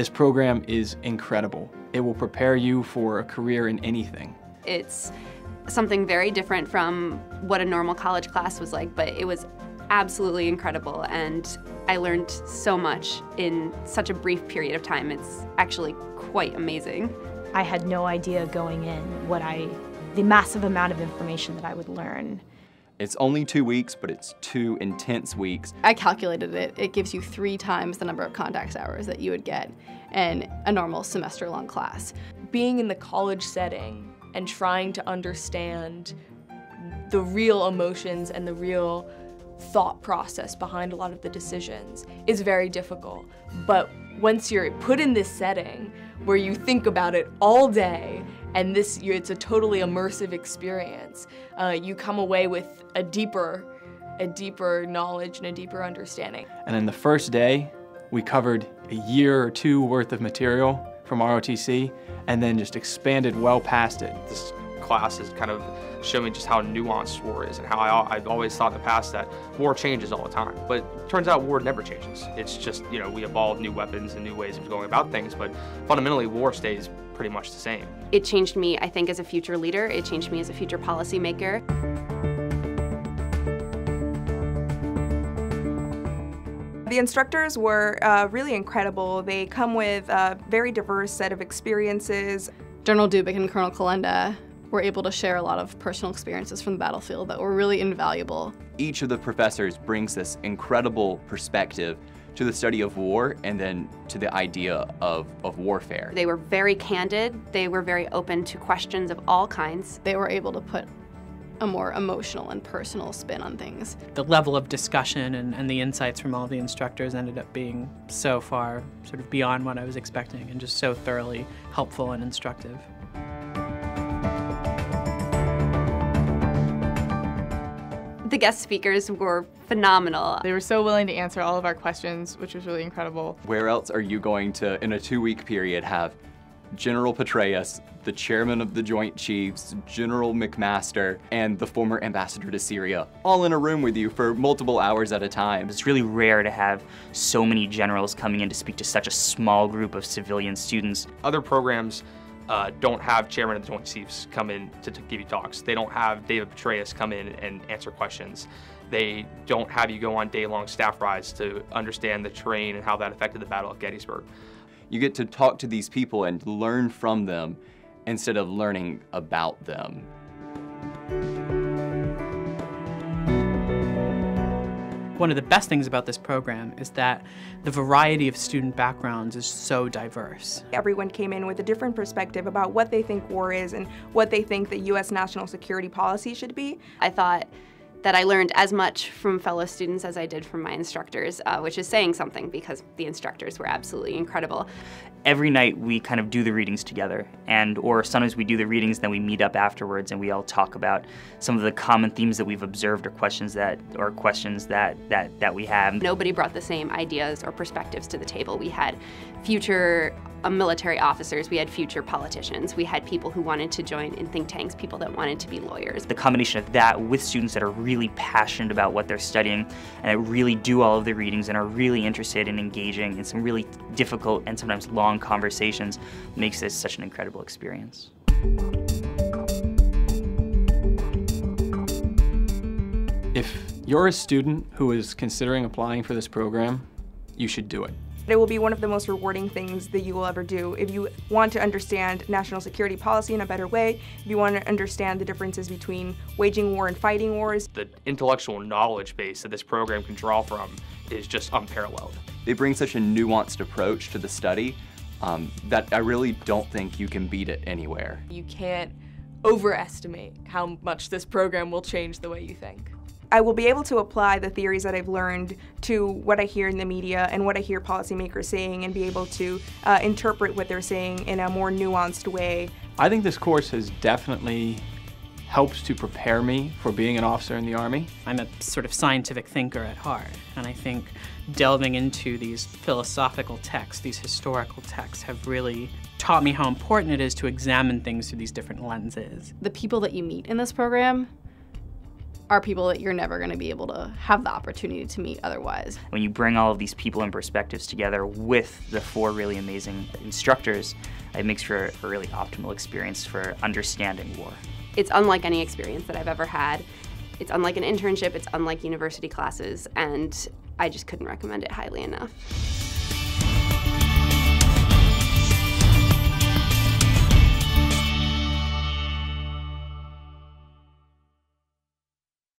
This program is incredible. It will prepare you for a career in anything. It's something very different from what a normal college class was like, but it was absolutely incredible, and I learned so much in such a brief period of time. It's actually quite amazing. I had no idea going in the massive amount of information that I would learn. It's only 2 weeks, but it's 2 intense weeks. I calculated it. It gives you 3 times the number of contacts hours that you would get in a normal semester-long class. Being in the college setting and trying to understand the real emotions and the real thought process behind a lot of the decisions is very difficult. But once you're put in this setting where you think about it all day, and it's a totally immersive experience, you come away with a deeper knowledge and a deeper understanding. And then the first day, we covered a year or 2 worth of material from ROTC, and then just expanded well past it. This class has kind of shown me just how nuanced war is, and how I've always thought in the past that war changes all the time. But it turns out war never changes. It's just, you know, we evolve new weapons and new ways of going about things, but fundamentally war stays pretty much the same. It changed me, I think, as a future leader. It changed me as a future policymaker. The instructors were really incredible. They come with a very diverse set of experiences. General Dubik and Colonel Kalenda were able to share a lot of personal experiences from the battlefield that were really invaluable. Each of the professors brings this incredible perspective to the study of war and then to the idea of warfare. They were very candid. They were very open to questions of all kinds. They were able to put a more emotional and personal spin on things. The level of discussion and the insights from all the instructors ended up being so far sort of beyond what I was expecting, and just so thoroughly helpful and instructive. The guest speakers were phenomenal. They were so willing to answer all of our questions, which was really incredible. Where else are you going to, in a 2-week period, have General Petraeus, the chairman of the Joint Chiefs, General McMaster, and the former ambassador to Syria, all in a room with you for multiple hours at a time? It's really rare to have so many generals coming in to speak to such a small group of civilian students. Other programs don't have chairman of the Joint Chiefs come in to give you talks. They don't have David Petraeus come in and answer questions. They don't have you go on day-long staff rides to understand the terrain and how that affected the Battle of Gettysburg. You get to talk to these people and learn from them instead of learning about them. One of the best things about this program is that the variety of student backgrounds is so diverse. Everyone came in with a different perspective about what they think war is and what they think the U.S. national security policy should be. I thought that I learned as much from fellow students as I did from my instructors, which is saying something because the instructors were absolutely incredible. Every night we kind of do the readings together, or sometimes we do the readings, then we meet up afterwards and we all talk about some of the common themes that we've observed or questions that we have. Nobody brought the same ideas or perspectives to the table. We had future military officers, we had future politicians, we had people who wanted to join in think tanks, people that wanted to be lawyers. The combination of that with students that are really passionate about what they're studying and that really do all of the readings and are really interested in engaging in some really difficult and sometimes long conversations makes this such an incredible experience. If you're a student who is considering applying for this program, you should do it. It will be one of the most rewarding things that you will ever do. If you want to understand national security policy in a better way, if you want to understand the differences between waging war and fighting wars. The intellectual knowledge base that this program can draw from is just unparalleled. They bring such a nuanced approach to the study that I really don't think you can beat it anywhere. You can't overestimate how much this program will change the way you think. I will be able to apply the theories that I've learned to what I hear in the media and what I hear policymakers saying, and be able to interpret what they're saying in a more nuanced way. I think this course has definitely helped to prepare me for being an officer in the Army. I'm a sort of scientific thinker at heart, and I think delving into these philosophical texts, these historical texts, have really taught me how important it is to examine things through these different lenses. The people that you meet in this program are people that you're never going to be able to have the opportunity to meet otherwise. When you bring all of these people and perspectives together with the 4 really amazing instructors, it makes for a really optimal experience for understanding war. It's unlike any experience that I've ever had. It's unlike an internship, it's unlike university classes, and I just couldn't recommend it highly enough.